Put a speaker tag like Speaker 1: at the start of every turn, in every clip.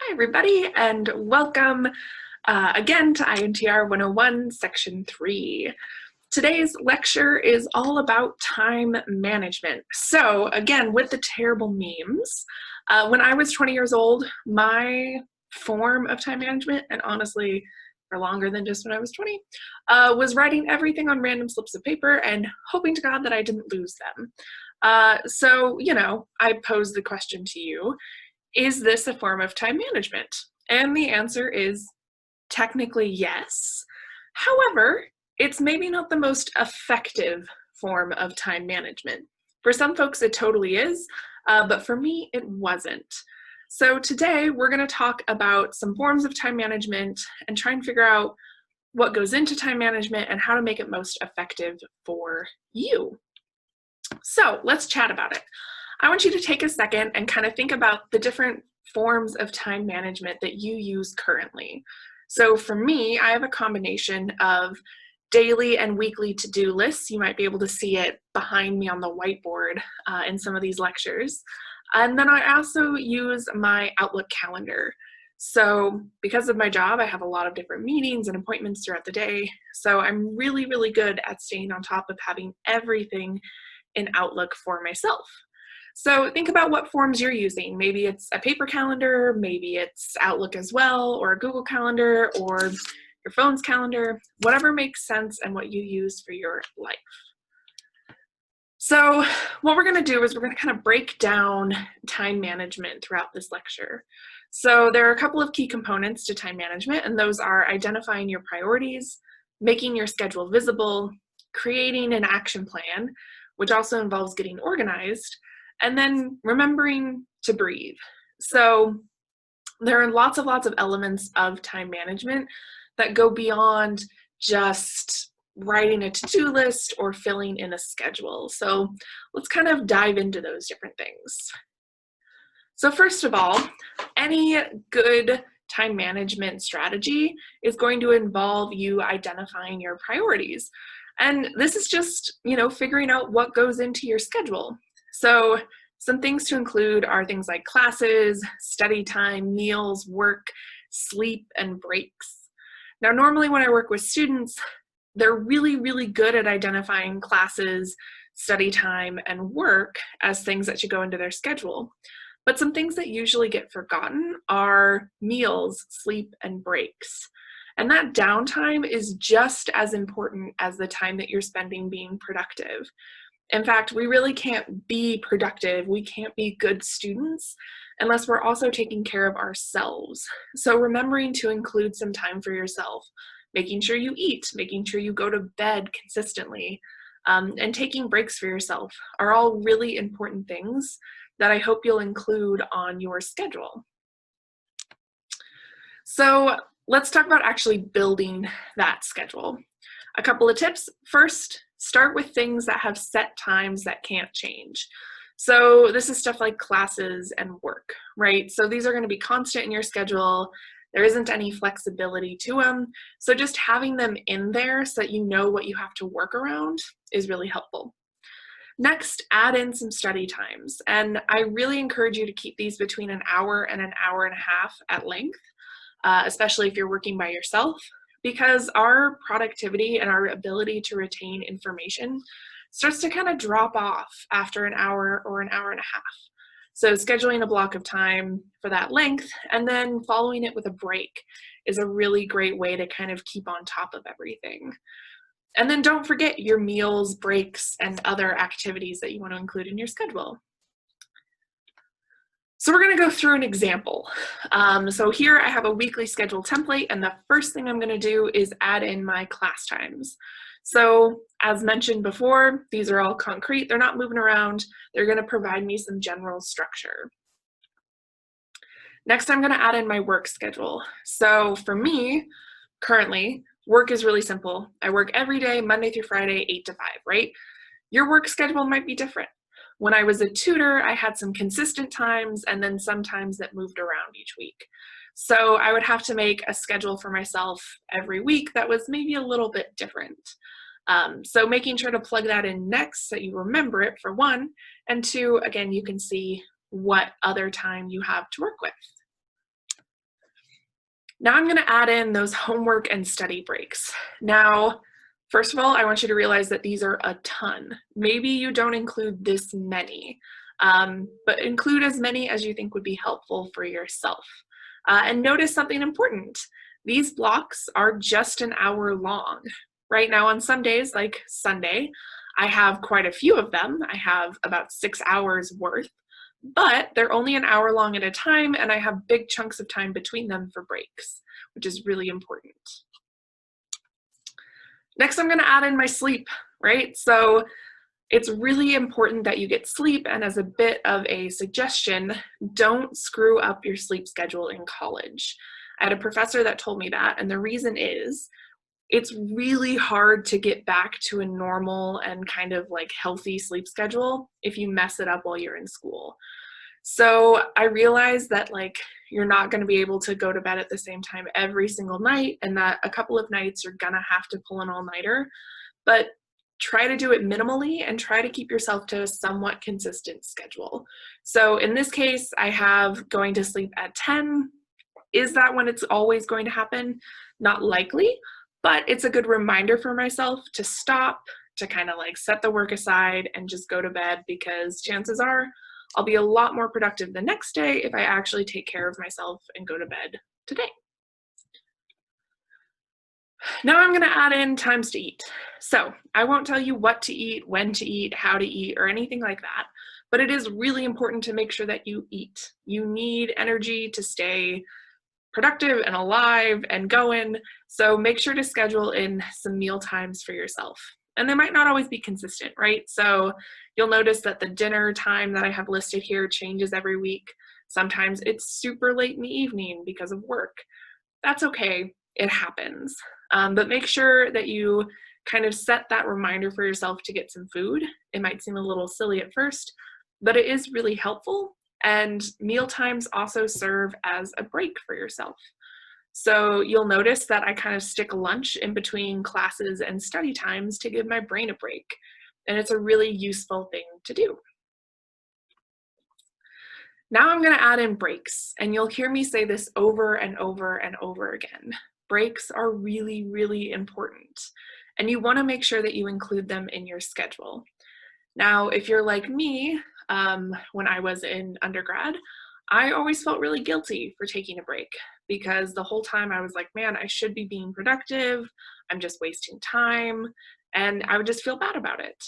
Speaker 1: Hi, everybody, and welcome again to INTR 101, Section 3. Today's lecture is all about time management. So, again, with the terrible memes, when I was 20 years old, my form of time management, and honestly, for longer than just when I was 20, was writing everything on random slips of paper and hoping to God that I didn't lose them. I pose the question to you. Is this a form of time management? And the answer is technically yes. However, it's maybe not the most effective form of time management. For some folks, it totally is, but for me, it wasn't. So today, we're going to talk about some forms of time management and try and figure out what goes into time management and how to make it most effective for you. So let's chat about it. I want you to take a second and kind of think about the different forms of time management that you use currently. So for me, I have a combination of daily and weekly to-do lists. You might be able to see it behind me on the whiteboard in some of these lectures. And then I also use my Outlook calendar. So because of my job, I have a lot of different meetings and appointments throughout the day. So I'm really, really good at staying on top of having everything in Outlook for myself. So think about what forms you're using. Maybe it's a paper calendar, maybe it's Outlook as well, or a Google Calendar, or your phone's calendar, whatever makes sense and what you use for your life. So what we're going to do is we're going to kind of break down time management throughout this lecture. So there are a couple of key components to time management, and those are identifying your priorities, making your schedule visible, creating an action plan, which also involves getting organized, and then remembering to breathe. So there are lots of elements of time management that go beyond just writing a to-do list or filling in a schedule. So let's kind of dive into those different things. So first of all, any good time management strategy is going to involve you identifying your priorities. And this is just, figuring out what goes into your schedule. So some things to include are things like classes, study time, meals, work, sleep, and breaks. Now, normally when I work with students, they're really, really good at identifying classes, study time, and work as things that should go into their schedule. But some things that usually get forgotten are meals, sleep, and breaks. And that downtime is just as important as the time that you're spending being productive. In fact, we really can't be productive, we can't be good students unless we're also taking care of ourselves. So remembering to include some time for yourself, making sure you eat, making sure you go to bed consistently, and taking breaks for yourself are all really important things that I hope you'll include on your schedule. So let's talk about actually building that schedule. A couple of tips. First, start with things that have set times that can't change. So this is stuff like classes and work, right? So these are going to be constant in your schedule. There isn't any flexibility to them. So just having them in there so that you know what you have to work around is really helpful. Next, add in some study times. And I really encourage you to keep these between an hour and an hour and a half at length, especially if you're working by yourself, because our productivity and our ability to retain information starts to kind of drop off after an hour or an hour and a half. So scheduling a block of time for that length and then following it with a break is a really great way to kind of keep on top of everything. And then don't forget your meals, breaks, and other activities that you want to include in your schedule. So we're going to go through an example. So here I have a weekly schedule template, and the first thing I'm going to do is add in my class times. So as mentioned before, these are all concrete. They're not moving around. They're going to provide me some general structure. Next, I'm going to add in my work schedule. So for me, currently, work is really simple. I work every day, Monday through Friday, 8 to 5, right? Your work schedule might be different. When I was a tutor, I had some consistent times and then some times that moved around each week. So I would have to make a schedule for myself every week that was maybe a little bit different. So making sure to plug that in next so you remember it, for one, and two, again, you can see what other time you have to work with. Now I'm going to add in those homework and study breaks. Now, first of all, I want you to realize that these are a ton. Maybe you don't include this many, but include as many as you think would be helpful for yourself. And notice something important. These blocks are just an hour long. Right now on some days, like Sunday, I have quite a few of them. I have about 6 hours worth, but they're only an hour long at a time, and I have big chunks of time between them for breaks, which is really important. Next, I'm going to add in my sleep, right? So it's really important that you get sleep, and as a bit of a suggestion, don't screw up your sleep schedule in college. I had a professor that told me that, and the reason is it's really hard to get back to a normal and kind of like healthy sleep schedule if you mess it up while you're in school. So I realized that like you're not going to be able to go to bed at the same time every single night, and that a couple of nights you're going to have to pull an all-nighter, but try to do it minimally and try to keep yourself to a somewhat consistent schedule. So in this case, I have going to sleep at 10. Is that when it's always going to happen? Not likely, but it's a good reminder for myself to stop, to kind of like set the work aside and just go to bed, because chances are I'll be a lot more productive the next day if I actually take care of myself and go to bed today. Now I'm going to add in times to eat. So I won't tell you what to eat, when to eat, how to eat, or anything like that, but it is really important to make sure that you eat. You need energy to stay productive and alive and going, so make sure to schedule in some meal times for yourself. And they might not always be consistent, right? So you'll notice that the dinner time that I have listed here changes every week. Sometimes it's super late in the evening because of work. That's okay, it happens. But make sure that you kind of set that reminder for yourself to get some food. It might seem a little silly at first, but it is really helpful. And meal times also serve as a break for yourself. So you'll notice that I kind of stick lunch in between classes and study times to give my brain a break. And it's a really useful thing to do. Now I'm going to add in breaks, and you'll hear me say this over and over and over again. Breaks are really, really important, and you want to make sure that you include them in your schedule. Now, if you're like me, when I was in undergrad, I always felt really guilty for taking a break, because the whole time I was like, man, I should be being productive. I'm just wasting time. And I would just feel bad about it.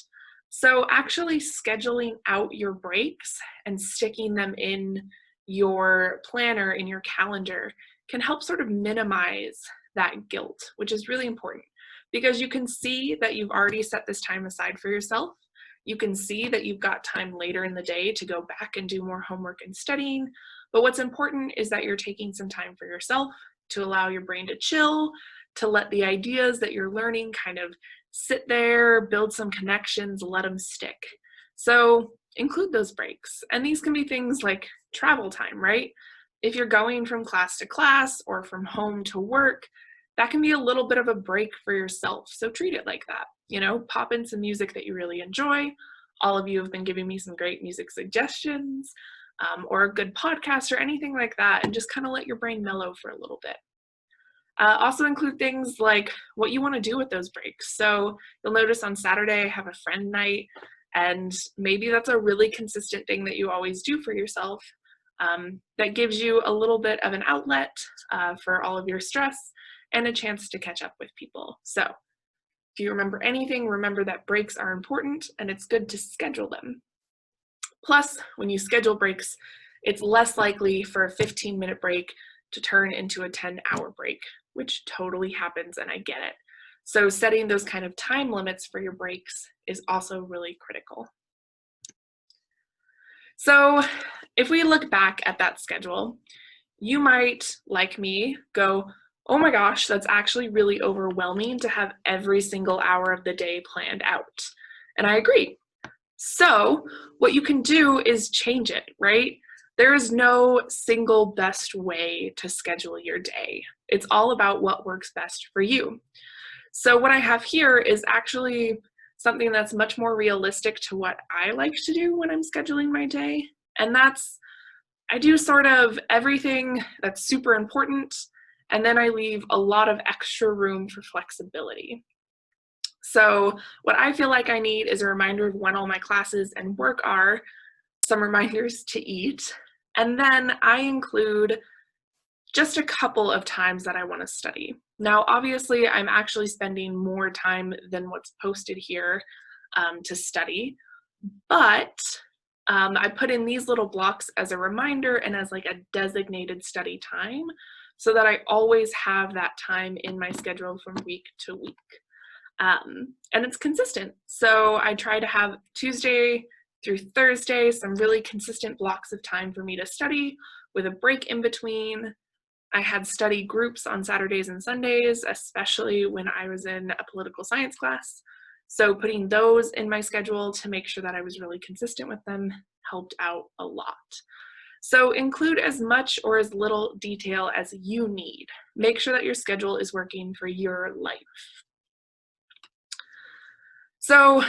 Speaker 1: So actually scheduling out your breaks and sticking them in your planner, in your calendar, can help sort of minimize that guilt, which is really important, because you can see that you've already set this time aside for yourself. You can see that you've got time later in the day to go back and do more homework and studying. But what's important is that you're taking some time for yourself to allow your brain to chill, to let the ideas that you're learning kind of sit there, build some connections, let them stick. So include those breaks. And these can be things like travel time, right? If you're going from class to class or from home to work, that can be a little bit of a break for yourself. So treat it like that. You know, pop in some music that you really enjoy. All of you have been giving me some great music suggestions, or a good podcast or anything like that, and just kind of let your brain mellow for a little bit. Also include things like what you want to do with those breaks. So you'll notice on Saturday I have a friend night, and maybe that's a really consistent thing that you always do for yourself, that gives you a little bit of an outlet for all of your stress and a chance to catch up with people. So if you remember anything, remember that breaks are important and it's good to schedule them. Plus, when you schedule breaks, it's less likely for a 15-minute break to turn into a 10-hour break, which totally happens, and I get it. So setting those kind of time limits for your breaks is also really critical. So if we look back at that schedule, you might, like me, go, oh my gosh, that's actually really overwhelming to have every single hour of the day planned out. And I agree. So what you can do is change it, right? There is no single best way to schedule your day. It's all about what works best for you. So what I have here is actually something that's much more realistic to what I like to do when I'm scheduling my day. And that's, I do sort of everything that's super important and then I leave a lot of extra room for flexibility. So what I feel like I need is a reminder of when all my classes and work are, some reminders to eat, and then I include just a couple of times that I want to study. Now, obviously, I'm actually spending more time than what's posted here to study, but I put in these little blocks as a reminder and as like a designated study time so that I always have that time in my schedule from week to week. And it's consistent. So I try to have Tuesday through Thursday, some really consistent blocks of time for me to study with a break in between. I had study groups on Saturdays and Sundays, especially when I was in a political science class. So putting those in my schedule to make sure that I was really consistent with them helped out a lot. So include as much or as little detail as you need. Make sure that your schedule is working for your life. So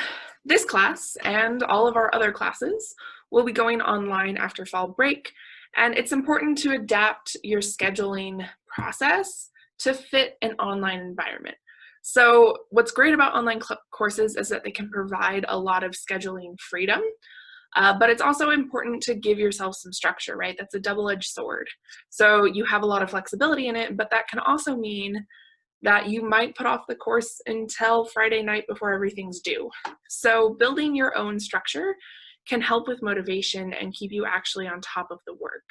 Speaker 1: this class and all of our other classes will be going online after fall break, and it's important to adapt your scheduling process to fit an online environment. So what's great about online courses is that they can provide a lot of scheduling freedom, but it's also important to give yourself some structure, right? That's a double-edged sword. So you have a lot of flexibility in it, but that can also mean that you might put off the course until Friday night before everything's due. So building your own structure can help with motivation and keep you actually on top of the work.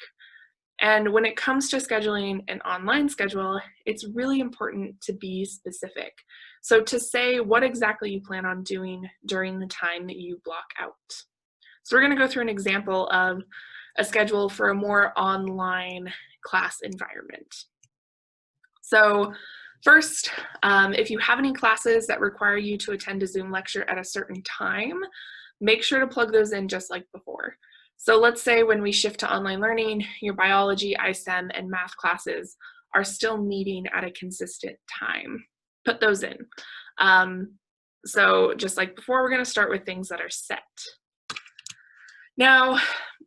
Speaker 1: And when it comes to scheduling an online schedule, it's really important to be specific. So to say what exactly you plan on doing during the time that you block out. So we're going to go through an example of a schedule for a more online class environment. So first, if you have any classes that require you to attend a Zoom lecture at a certain time, make sure to plug those in just like before. So let's say when we shift to online learning, your biology, ISEM, and math classes are still meeting at a consistent time. Put those in. So just like before, we're going to start with things that are set. Now,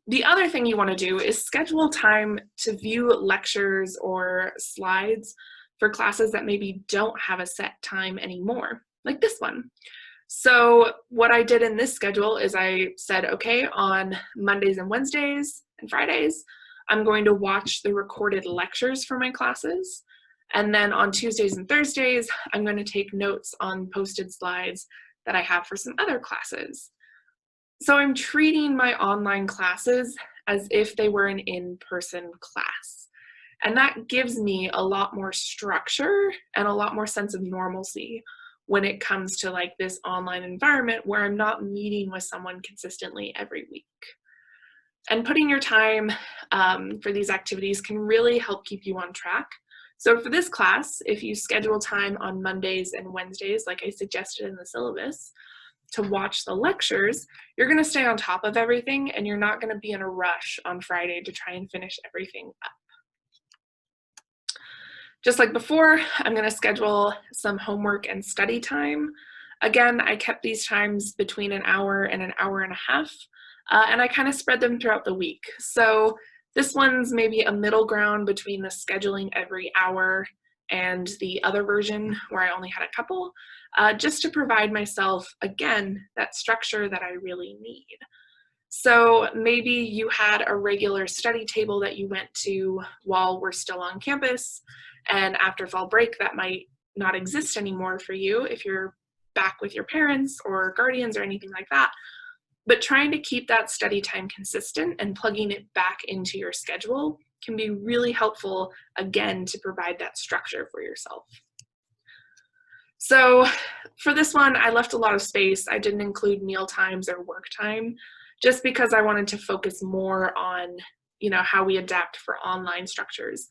Speaker 1: the other thing you want to do is schedule time to view lectures or slides for classes that maybe don't have a set time anymore, like this one. So what I did in this schedule is I said, okay, on Mondays and Wednesdays and Fridays, I'm going to watch the recorded lectures for my classes. And then on Tuesdays and Thursdays, I'm going to take notes on posted slides that I have for some other classes. So I'm treating my online classes as if they were an in-person class. And that gives me a lot more structure and a lot more sense of normalcy when it comes to like this online environment where I'm not meeting with someone consistently every week. And putting your time for these activities can really help keep you on track. So for this class, if you schedule time on Mondays and Wednesdays, like I suggested in the syllabus, to watch the lectures, you're going to stay on top of everything and you're not going to be in a rush on Friday to try and finish everything up. Just like before, I'm going to schedule some homework and study time. Again, I kept these times between an hour and an hour and a half, and I kind of spread them throughout the week. So this one's maybe a middle ground between the scheduling every hour and the other version where I only had a couple, just to provide myself, again, that structure that I really need. So maybe you had a regular study table that you went to while we're still on campus, and after fall break that might not exist anymore for you if you're back with your parents or guardians or anything like that. But trying to keep that study time consistent and plugging it back into your schedule can be really helpful, again, to provide that structure for yourself. So for this one, I left a lot of space. I didn't include meal times or work time, just because I wanted to focus more on, how we adapt for online structures.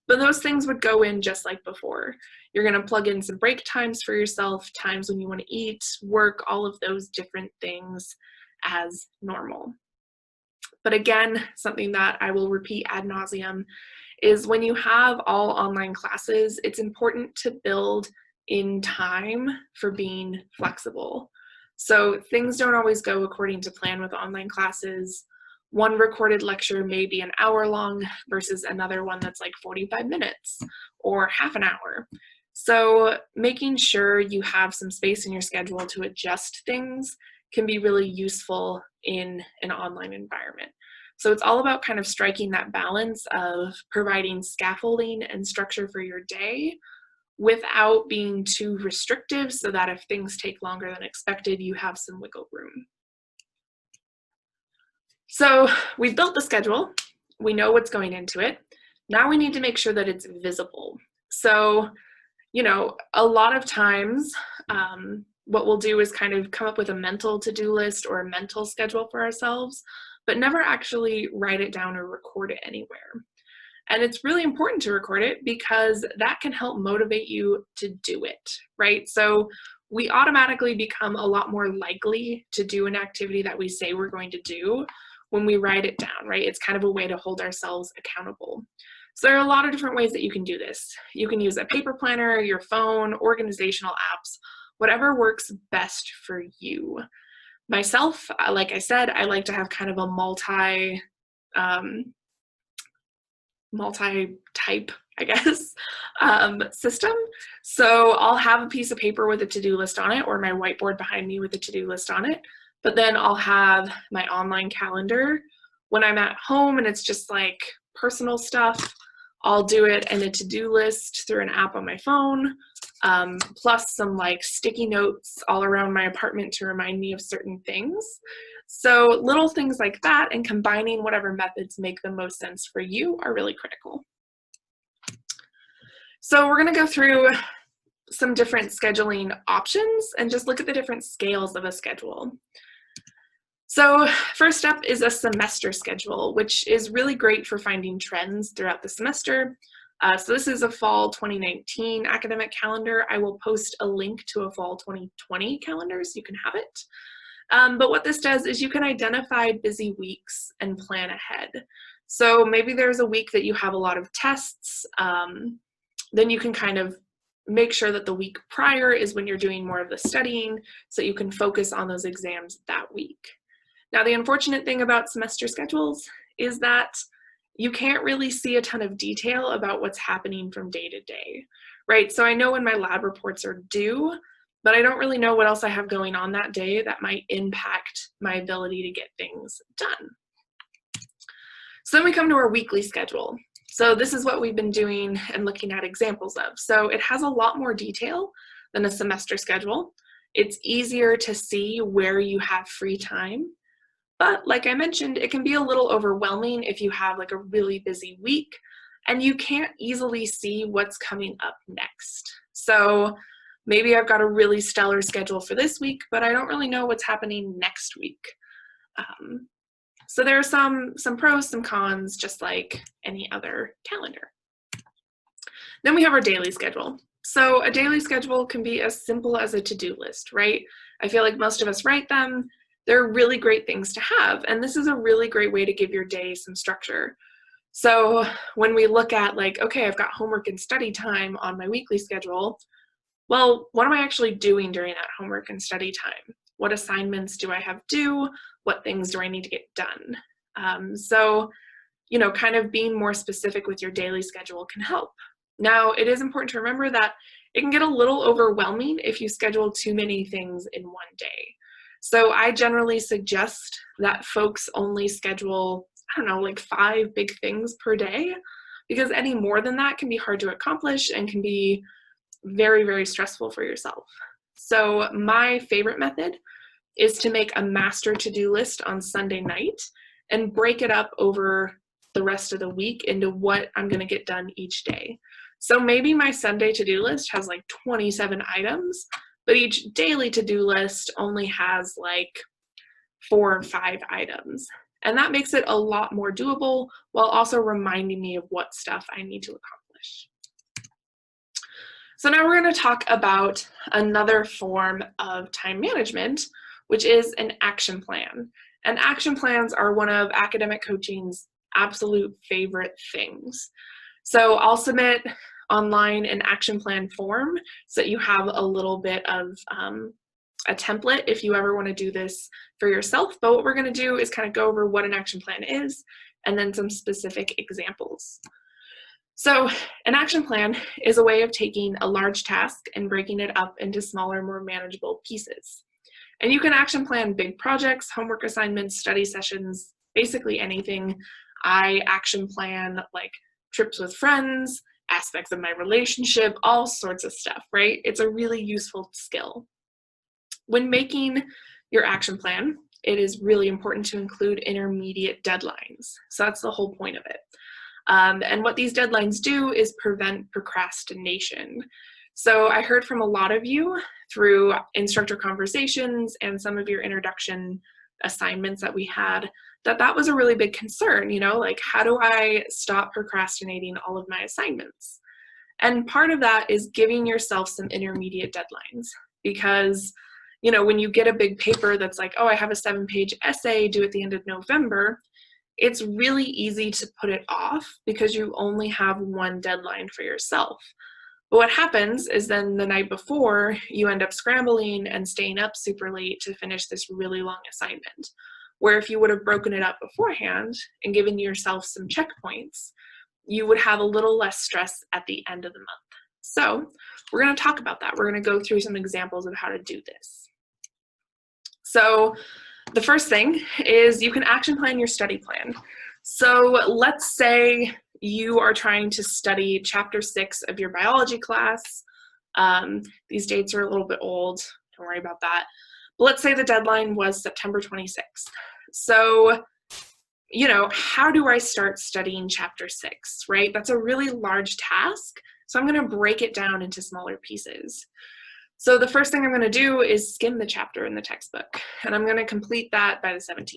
Speaker 1: But those things would go in just like before. You're going to plug in some break times for yourself, times when you want to eat, work, all of those different things as normal. But again, something that I will repeat ad nauseum is when you have all online classes, it's important to build in time for being flexible. So things don't always go according to plan with online classes. one recorded lecture may be an hour long versus another one that's like 45 minutes or half an hour. So making sure you have some space in your schedule to adjust things can be really useful in an online environment. So it's all about kind of striking that balance of providing scaffolding and structure for your day without being too restrictive, so that if things take longer than expected, you have some wiggle room. So we've built the schedule, we know what's going into it. Now we need to make sure that it's visible. So, you know, a lot of times, what we'll do is kind of come up with a mental to-do list or a mental schedule for ourselves, but never actually write it down or record it anywhere. And it's really important to record it because that can help motivate you to do it, right? So we automatically become a lot more likely to do an activity that we say we're going to do when we write it down, right? It's kind of a way to hold ourselves accountable. So there are a lot of different ways that you can do this. You can use a paper planner, your phone, organizational apps, whatever works best for you. Myself, like I said, I like to have kind of a multi-type, I guess, system. So I'll have a piece of paper with a to-do list on it, or my whiteboard behind me with a to-do list on it. But then I'll have my online calendar. When I'm at home and it's just like personal stuff, I'll do it in a to-do list through an app on my phone, plus some like sticky notes all around my apartment to remind me of certain things. So little things like that and combining whatever methods make the most sense for you are really critical. So we're going to go through some different scheduling options and just look at the different scales of a schedule. So first up is a semester schedule, which is really great for finding trends throughout the semester. So this is a fall 2019 academic calendar. I will post a link to a fall 2020 calendar so you can have it. But what this does is you can identify busy weeks and plan ahead. So maybe there's a week that you have a lot of tests, then you can kind of make sure that the week prior is when you're doing more of the studying so you can focus on those exams that week. Now, the unfortunate thing about semester schedules is that you can't really see a ton of detail about what's happening from day to day, right? So I know when my lab reports are due, but I don't really know what else I have going on that day that might impact my ability to get things done. So then we come to our weekly schedule. So this is what we've been doing and looking at examples of. So it has a lot more detail than a semester schedule. It's easier to see where you have free time. But like I mentioned, it can be a little overwhelming if you have like a really busy week and you can't easily see what's coming up next. So maybe I've got a really stellar schedule for this week, but I don't really know what's happening next week. So there are some pros, some cons, just like any other calendar. Then we have our daily schedule. So a daily schedule can be as simple as a to-do list, right? I feel like most of us write them. They're really great things to have, and this is a really great way to give your day some structure. So when we look at like, okay, I've got homework and study time on my weekly schedule, well, what am I actually doing during that homework and study time? What assignments do I have due? What things do I need to get done? So, you know, kind of being more specific with your daily schedule can help. Now, it is important to remember that it can get a little overwhelming if you schedule too many things in one day. So I generally suggest that folks only schedule, I don't know, like 5 big things per day, because any more than that can be hard to accomplish and can be very, very stressful for yourself. So my favorite method is to make a master to-do list on Sunday night and break it up over the rest of the week into what I'm going to get done each day. So maybe my Sunday to-do list has like 27 items, but each daily to-do list only has like 4 or 5 items. And that makes it a lot more doable while also reminding me of what stuff I need to accomplish. So now we're going to talk about another form of time management, which is an action plan. And action plans are one of academic coaching's absolute favorite things. So I'll submit online an action plan form so that you have a little bit of a template if you ever want to do this for yourself, but what we're going to do is kind of go over what an action plan is and then some specific examples. So an action plan is a way of taking a large task and breaking it up into smaller, more manageable pieces. And you can action plan big projects, homework assignments, study sessions, basically anything. I action plan like trips with friends, aspects of my relationship, all sorts of stuff, right? It's a really useful skill. When making your action plan, it is really important to include intermediate deadlines. So that's the whole point of it. And what these deadlines do is prevent procrastination. So I heard from a lot of you through instructor conversations and some of your introduction assignments that we had, that was a really big concern, like how do I stop procrastinating all of my assignments? And part of that is giving yourself some intermediate deadlines, because when you get a big paper that's like, oh, I have a 7-page essay due at the end of November, it's really easy to put it off because you only have one deadline for yourself. But what happens is then the night before, you end up scrambling and staying up super late to finish this really long assignment. Where if you would have broken it up beforehand and given yourself some checkpoints, you would have a little less stress at the end of the month. So we're going to talk about that. We're going to go through some examples of how to do this. So the first thing is you can action plan your study plan. So let's say you are trying to study chapter 6 of your biology class. These dates are a little bit old, don't worry about that. But let's say the deadline was September 26th. So, how do I start studying chapter 6, right? That's a really large task. So I'm going to break it down into smaller pieces. So the first thing I'm going to do is skim the chapter in the textbook, and I'm going to complete that by the 17th.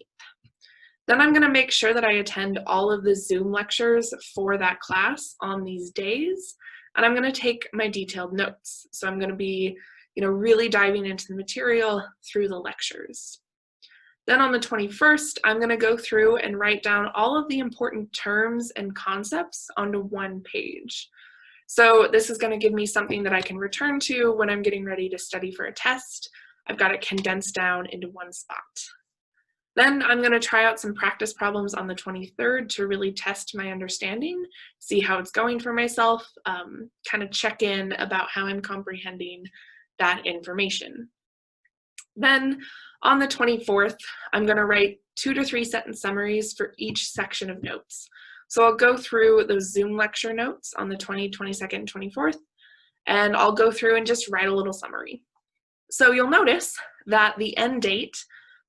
Speaker 1: Then I'm going to make sure that I attend all of the Zoom lectures for that class on these days, and I'm going to take my detailed notes. So I'm going to be, really diving into the material through the lectures. Then on the 21st, I'm going to go through and write down all of the important terms and concepts onto one page. So this is going to give me something that I can return to when I'm getting ready to study for a test. I've got it condensed down into one spot. Then I'm going to try out some practice problems on the 23rd to really test my understanding, see how it's going for myself, kind of check in about how I'm comprehending that information. Then on the 24th, I'm going to write 2 to 3 sentence summaries for each section of notes. So I'll go through those Zoom lecture notes on the 20th, 22nd, and 24th, and I'll go through and just write a little summary. So you'll notice that the end date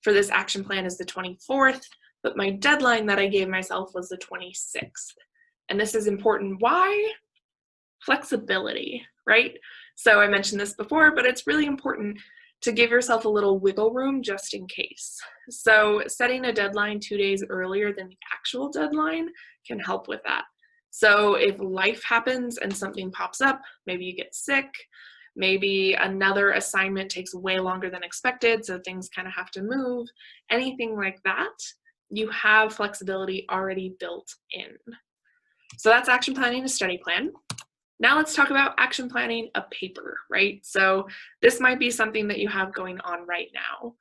Speaker 1: for this action plan is the 24th, but my deadline that I gave myself was the 26th. And this is important. Why? Flexibility, right? So I mentioned this before, but it's really important to give yourself a little wiggle room just in case. So setting a deadline 2 days earlier than the actual deadline can help with that. So if life happens and something pops up, maybe you get sick, maybe another assignment takes way longer than expected, so things kind of have to move, anything like that, you have flexibility already built in. So that's action planning a study plan. Now let's talk about action planning a paper, right? So this might be something that you have going on right now.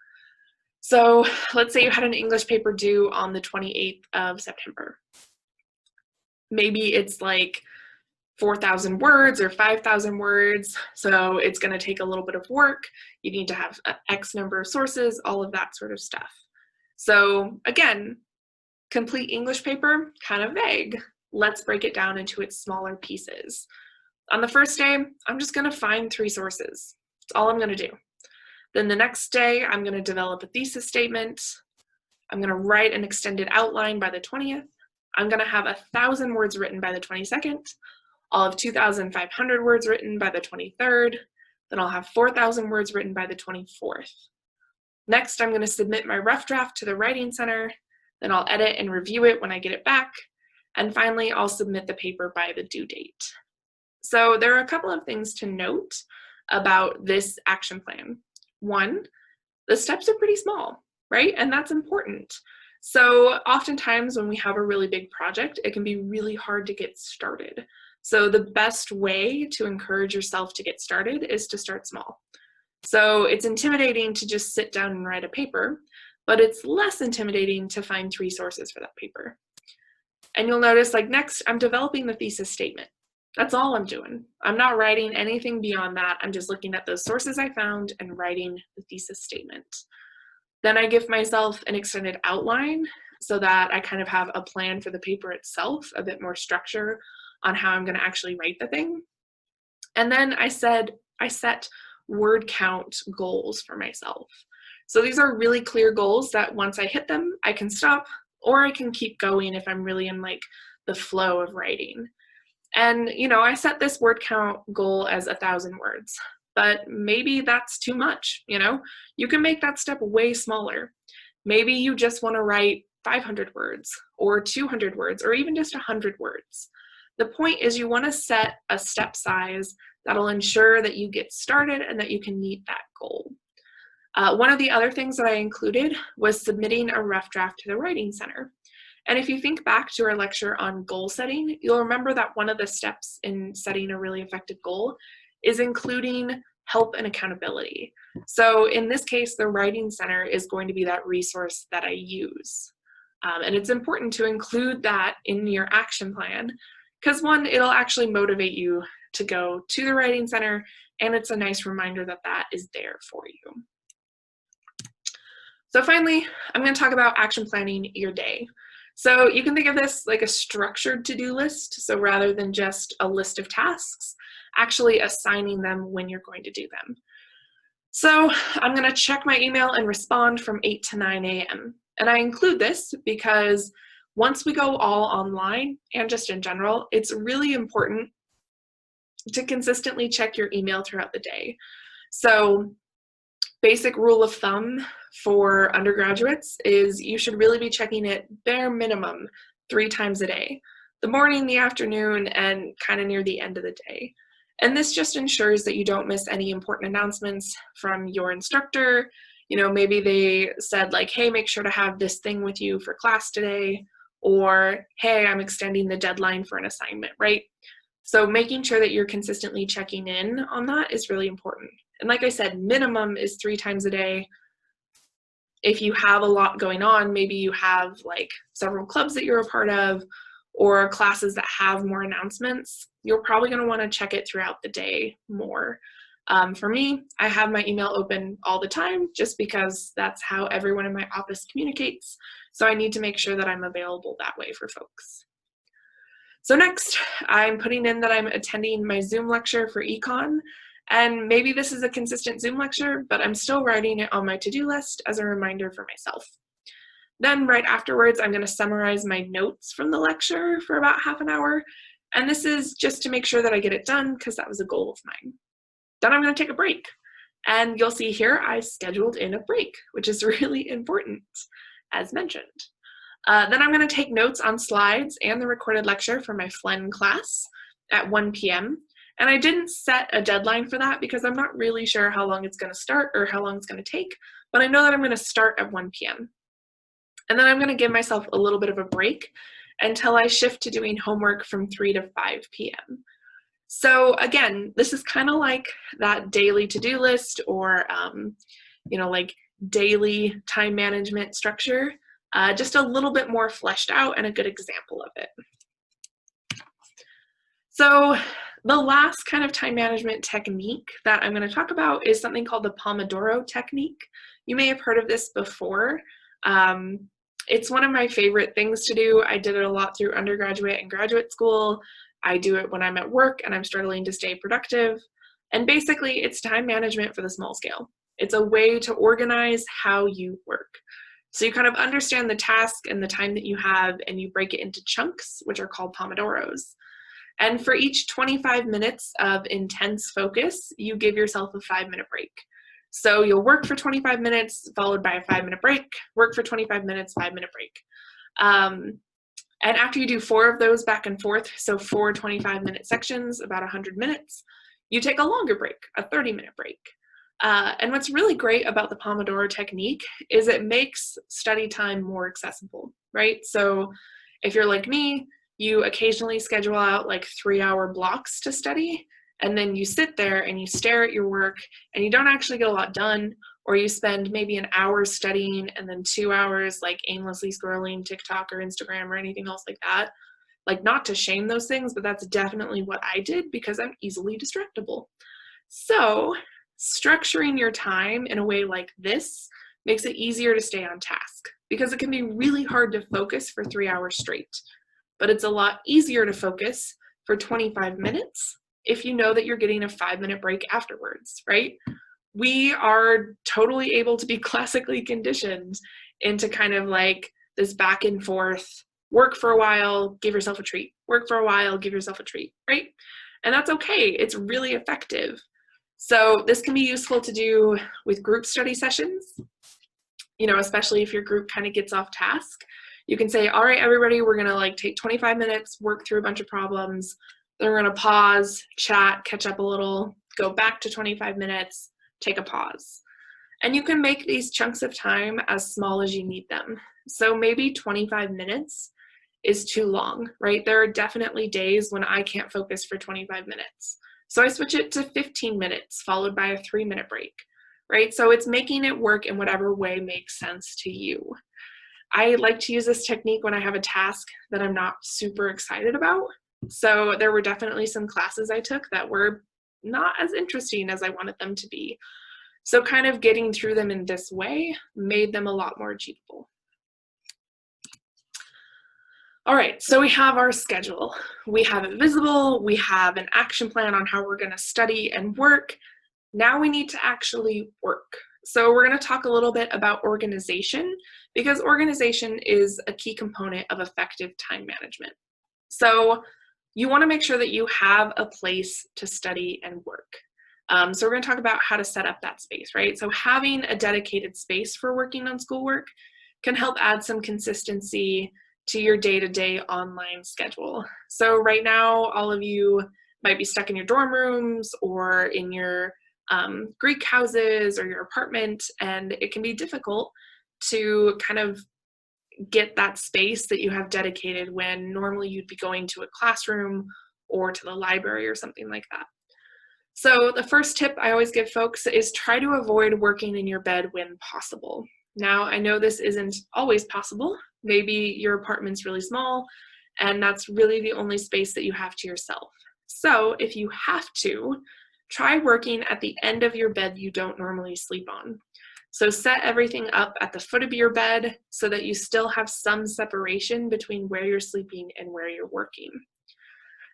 Speaker 1: So let's say you had an English paper due on the 28th of September. Maybe it's like 4,000 words or 5,000 words, so it's going to take a little bit of work. You need to have X number of sources, all of that sort of stuff. So again, complete English paper, kind of vague. Let's break it down into its smaller pieces. On the first day, I'm just going to find 3 sources. That's all I'm going to do. Then the next day, I'm going to develop a thesis statement. I'm going to write an extended outline by the 20th. I'm going to have 1,000 words written by the 22nd. I'll have 2,500 words written by the 23rd. Then I'll have 4,000 words written by the 24th. Next, I'm going to submit my rough draft to the Writing Center. Then I'll edit and review it when I get it back. And finally, I'll submit the paper by the due date. So there are a couple of things to note about this action plan. One, the steps are pretty small, right? And that's important. So oftentimes when we have a really big project, it can be really hard to get started. So the best way to encourage yourself to get started is to start small. So it's intimidating to just sit down and write a paper, but it's less intimidating to find 3 sources for that paper. And you'll notice, like, next, I'm developing the thesis statement. That's all I'm doing. I'm not writing anything beyond that. I'm just looking at those sources I found and writing the thesis statement. Then I give myself an extended outline so that I kind of have a plan for the paper itself, a bit more structure on how I'm going to actually write the thing. And then I set word count goals for myself. So these are really clear goals that once I hit them, I can stop, or I can keep going if I'm really in like the flow of writing. And, you know, I set this word count goal as 1,000 words, but maybe that's too much, you know? You can make that step way smaller. Maybe you just want to write 500 words or 200 words or even just 100 words. The point is you want to set a step size that'll ensure that you get started and that you can meet that goal. One of the other things that I included was submitting a rough draft to the Writing Center. And if you think back to our lecture on goal setting, you'll remember that one of the steps in setting a really effective goal is including help and accountability. So in this case, the Writing Center is going to be that resource that I use. And it's important to include that in your action plan because one, it'll actually motivate you to go to the Writing Center, and it's a nice reminder that that is there for you. So finally, I'm going to talk about action planning your day. So you can think of this like a structured to-do list. So rather than just a list of tasks, actually assigning them when you're going to do them. So I'm going to check my email and respond from 8 to 9 a.m. And I include this because once we go all online and just in general, it's really important to consistently check your email throughout the day. So basic rule of thumb for undergraduates is you should really be checking it bare minimum 3 times a day, the morning, the afternoon, and kind of near the end of the day. And this just ensures that you don't miss any important announcements from your instructor. You know, maybe they said like, hey, make sure to have this thing with you for class today, or hey, I'm extending the deadline for an assignment, right? So making sure that you're consistently checking in on that is really important. And like I said, minimum is 3 times a day. If you have a lot going on, maybe you have like several clubs that you're a part of or classes that have more announcements, you're probably going to want to check it throughout the day more. For me, I have my email open all the time just because that's how everyone in my office communicates. So I need to make sure that I'm available that way for folks. So next, I'm putting in that I'm attending my Zoom lecture for econ. And maybe this is a consistent Zoom lecture, but I'm still writing it on my to-do list as a reminder for myself. Then right afterwards, I'm going to summarize my notes from the lecture for about half an hour. And this is just to make sure that I get it done because that was a goal of mine. Then I'm going to take a break. And you'll see here I scheduled in a break, which is really important, as mentioned. Then I'm going to take notes on slides and the recorded lecture for my Flen class at 1 p.m. And I didn't set a deadline for that because I'm not really sure how long it's going to start or how long it's going to take, but I know that I'm going to start at 1 p.m. And then I'm going to give myself a little bit of a break until I shift to doing homework from 3 to 5 p.m. So again, this is kind of like that daily to-do list or, like daily time management structure, just a little bit more fleshed out and a good example of it. So the last kind of time management technique that I'm going to talk about is something called the Pomodoro Technique. You may have heard of this before. It's one of my favorite things to do. I did it a lot through undergraduate and graduate school. I do it when I'm at work and I'm struggling to stay productive. And basically, it's time management for the small scale. It's a way to organize how you work. So you kind of understand the task and the time that you have, and you break it into chunks, which are called Pomodoros. And for each 25 minutes of intense focus, you give yourself a 5-minute break. So you'll work for 25 minutes, followed by a 5-minute break, work for 25 minutes, 5-minute break. And after you do 4 of those back and forth, so 4 25-minute sections, about 100 minutes, you take a longer break, a 30-minute break. And what's really great about the Pomodoro technique is it makes study time more accessible, right? So if you're like me, you occasionally schedule out like 3-hour blocks to study. and then you sit there and you stare at your work and you don't actually get a lot done, or you spend maybe an hour studying and then 2 hours like aimlessly scrolling TikTok or Instagram or anything else like that. Like, not to shame those things, but that's definitely what I did because I'm easily distractible. So structuring your time in a way like this makes it easier to stay on task, because it can be really hard to focus for 3 hours straight, but it's a lot easier to focus for 25 minutes if you know that you're getting a 5-minute break afterwards, right? We are totally able to be classically conditioned into kind of like this back and forth, work for a while, give yourself a treat, work for a while, give yourself a treat, right? And that's okay. It's really effective. So this can be useful to do with group study sessions, especially if your group kind of gets off task. You can say, all right, everybody, we're going to like take 25 minutes, work through a bunch of problems. Then we're going to pause, chat, catch up a little, go back to 25 minutes, take a pause. And you can make these chunks of time as small as you need them. So maybe 25 minutes is too long, right? There are definitely days when I can't focus for 25 minutes. So I switch it to 15 minutes followed by a 3-minute break, right? So it's making it work in whatever way makes sense to you. I like to use this technique when I have a task that I'm not super excited about. So there were definitely some classes I took that were not as interesting as I wanted them to be. So kind of getting through them in this way made them a lot more achievable. All right, so we have our schedule. We have it visible. We have an action plan on how we're going to study and work. Now we need to actually work. So we're going to talk a little bit about organization, because organization is a key component of effective time management. So you want to make sure that you have a place to study and work. So we're going to talk about how to set up that space, right? So having a dedicated space for working on schoolwork can help add some consistency to your day-to-day online schedule. So right now, all of you might be stuck in your dorm rooms or in your Greek houses or your apartment, and it can be difficult to kind of get that space that you have dedicated when normally you'd be going to a classroom or to the library or something like that. So the first tip I always give folks is try to avoid working in your bed when possible. Now, I know this isn't always possible. Maybe your apartment's really small and that's really the only space that you have to yourself. So if you have to, try working at the end of your bed you don't normally sleep on. So set everything up at the foot of your bed so that you still have some separation between where you're sleeping and where you're working.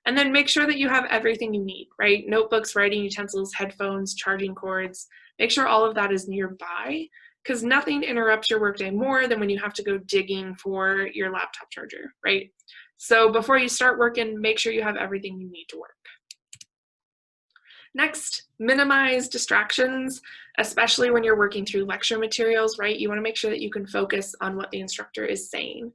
Speaker 1: And then make sure that you have everything you need, right? Notebooks, writing utensils, headphones, charging cords. Make sure all of that is nearby, because nothing interrupts your workday more than when you have to go digging for your laptop charger, right? So before you start working, make sure you have everything you need to work. Next, minimize distractions, especially when you're working through lecture materials, right? You want to make sure that you can focus on what the instructor is saying.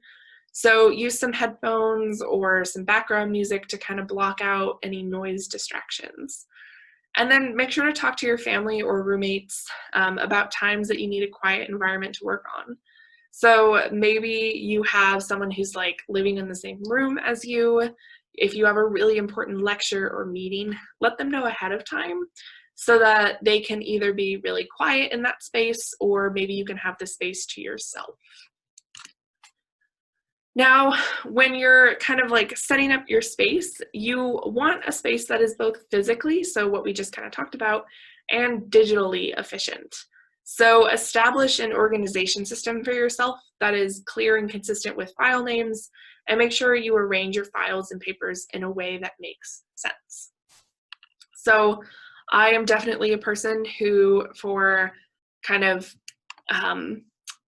Speaker 1: So use some headphones or some background music to kind of block out any noise distractions. And then make sure to talk to your family or roommates about times that you need a quiet environment to work on. So maybe you have someone who's like living in the same room as you. If you have a really important lecture or meeting, let them know ahead of time so that they can either be really quiet in that space, or maybe you can have the space to yourself. Now, when you're kind of like setting up your space, you want a space that is both physically, so what we just kind of talked about, and digitally efficient. So establish an organization system for yourself that is clear and consistent with file names, and make sure you arrange your files and papers in a way that makes sense. So I am definitely a person who, for kind of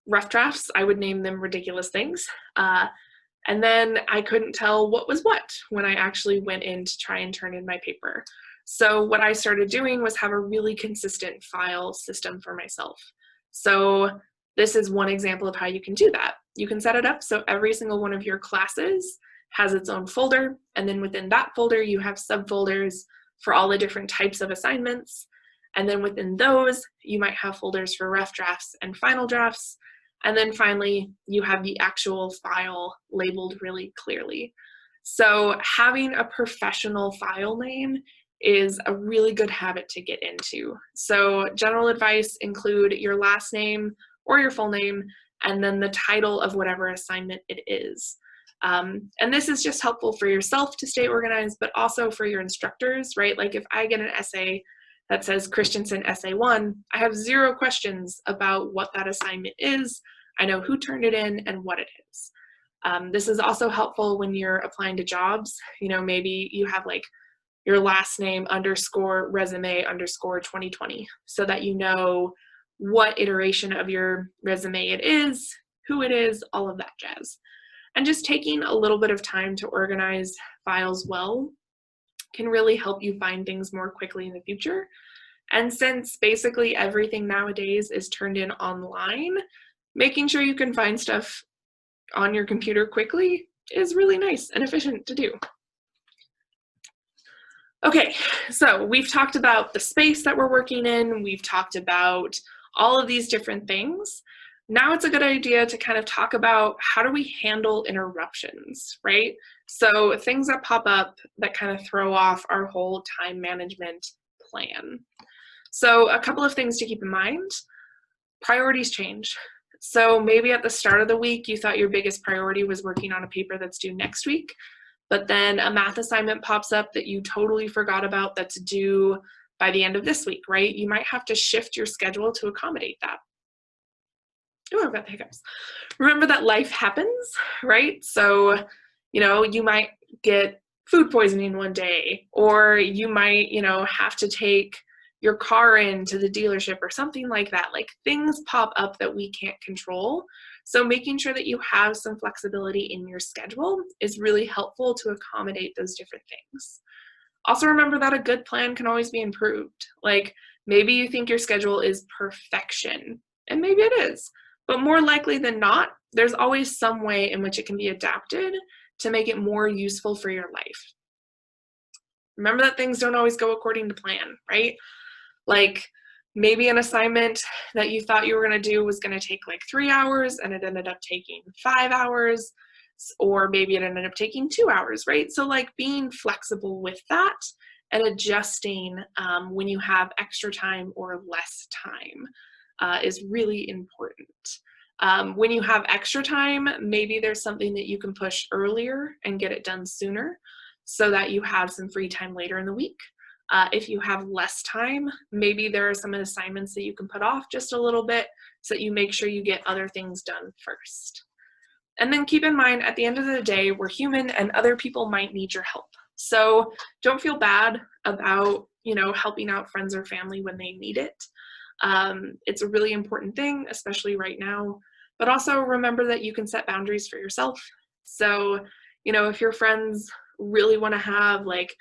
Speaker 1: rough drafts, I would name them ridiculous things. And then I couldn't tell what was what when I actually went in to try and turn in my paper. So what I started doing was have a really consistent file system for myself. So this is one example of how you can do that. You can set it up so every single one of your classes has its own folder, and then within that folder you have subfolders for all the different types of assignments. And then within those, you might have folders for rough drafts and final drafts. And then finally, you have the actual file labeled really clearly. So having a professional file name is a really good habit to get into. So general advice include your last name or your full name, and then the title of whatever assignment it is. And this is just helpful for yourself to stay organized, but also for your instructors, right? Like if I get an essay that says Christensen Essay 1, I have 0 questions about what that assignment is. I know who turned it in and what it is. This is also helpful when you're applying to jobs. You know, maybe you have like your last name underscore resume underscore 2020, so that you know what iteration of your resume it is, who it is, all of that jazz. And just taking a little bit of time to organize files well can really help you find things more quickly in the future. And since basically everything nowadays is turned in online, making sure you can find stuff on your computer quickly is really nice and efficient to do. Okay, so we've talked about the space that we're working in, we've talked about all of these different things. Now it's a good idea to kind of talk about how do we handle interruptions, right? So things that pop up that kind of throw off our whole time management plan. So a couple of things to keep in mind. Priorities change. So maybe at the start of the week, you thought your biggest priority was working on a paper that's due next week, but then a math assignment pops up that you totally forgot about that's due by the end of this week, right? You might have to shift your schedule to accommodate that. Oh, I've got the hiccups. Remember that life happens, right? So, you know, you might get food poisoning one day, or you might, you know, have to take your car into the dealership or something like that. Like things pop up that we can't control. So making sure that you have some flexibility in your schedule is really helpful to accommodate those different things. Also remember that a good plan can always be improved. Like maybe you think your schedule is perfection, and maybe it is. But more likely than not, there's always some way in which it can be adapted to make it more useful for your life. Remember that things don't always go according to plan, right? Like maybe an assignment that you thought you were going to do was going to take like 3 hours and it ended up taking 5 hours, or maybe it ended up taking 2 hours, right? So like being flexible with that and adjusting when you have extra time or less time is really important. When you have extra time, maybe there's something that you can push earlier and get it done sooner so that you have some free time later in the week. If you have less time, maybe there are some assignments that you can put off just a little bit so that you make sure you get other things done first. And then keep in mind, at the end of the day, we're human and other people might need your help. So don't feel bad about, you know, helping out friends or family when they need it. It's a really important thing, especially right now, but also remember that you can set boundaries for yourself. So, you know, if your friends really want to have like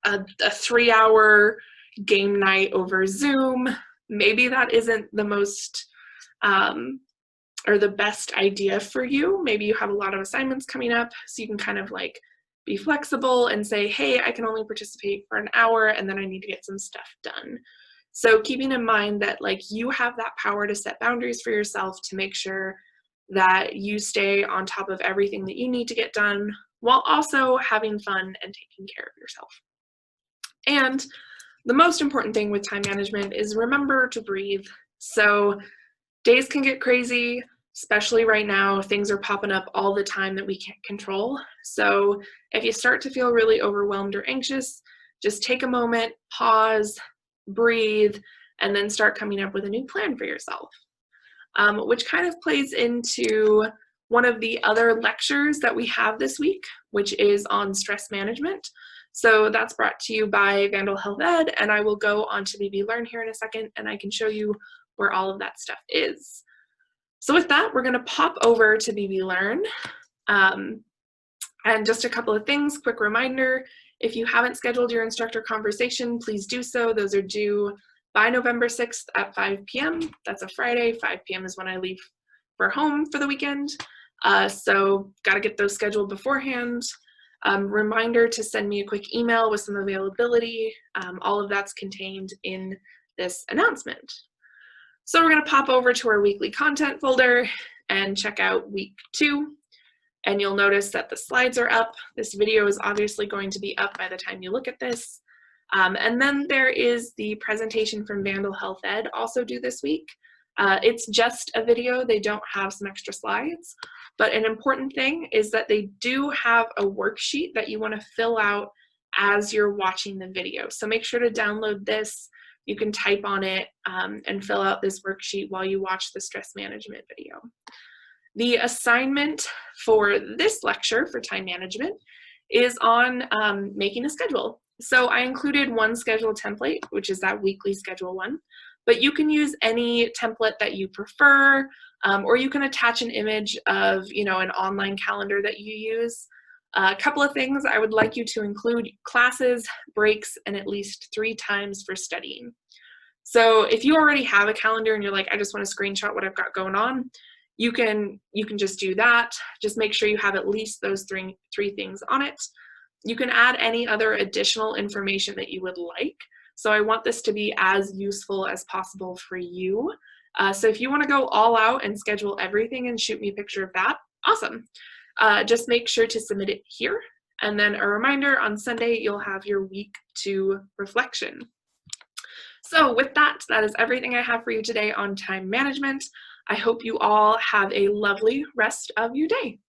Speaker 1: a 3-hour game night over Zoom, maybe that isn't the most or the best idea for you. Maybe you have a lot of assignments coming up, so you can kind of like be flexible and say, hey, I can only participate for an hour and then I need to get some stuff done. So keeping in mind that like you have that power to set boundaries for yourself to make sure that you stay on top of everything that you need to get done while also having fun and taking care of yourself. And the most important thing with time management is remember to breathe. So days can get crazy, especially right now. Things are popping up all the time that we can't control. So if you start to feel really overwhelmed or anxious, just take a moment, pause, breathe, and then start coming up with a new plan for yourself, which kind of plays into one of the other lectures that we have this week, which is on stress management. So that's brought to you by Vandal Health Ed, and I will go on to BB Learn here in a second, and I can show you where all of that stuff is. So with that, we're going to pop over to BB Learn. And just a couple of things, quick reminder, if you haven't scheduled your instructor conversation, please do so. Those are due by November 6th at 5 p.m. That's a Friday. 5 p.m. is when I leave for home for the weekend. So got to get those scheduled beforehand. Reminder to send me a quick email with some availability. All of that's contained in this announcement. So we're going to pop over to our weekly content folder and check out week 2. And you'll notice that the slides are up. This video is obviously going to be up by the time you look at this. And then there is the presentation from Vandal Health Ed, also due this week. It's just a video, they don't have some extra slides, but an important thing is that they do have a worksheet that you want to fill out as you're watching the video. So make sure to download this. You can type on it and fill out this worksheet while you watch the stress management video. The assignment for this lecture for time management is on making a schedule. So I included one schedule template, which is that weekly schedule one, but you can use any template that you prefer, or you can attach an image of, an online calendar that you use. A couple of things I would like you to include: classes, breaks, and at least 3 times for studying. So if you already have a calendar and you're like, I just want to screenshot what I've got going on, you can just do that. Just make sure you have at least those three things on it. You can add any other additional information that you would like. So I want this to be as useful as possible for you. So if you want to go all out and schedule everything and shoot me a picture of that, awesome. Just make sure to submit it here. And then a reminder, on Sunday, you'll have your week 2 reflection. So with that, that is everything I have for you today on time management. I hope you all have a lovely rest of your day.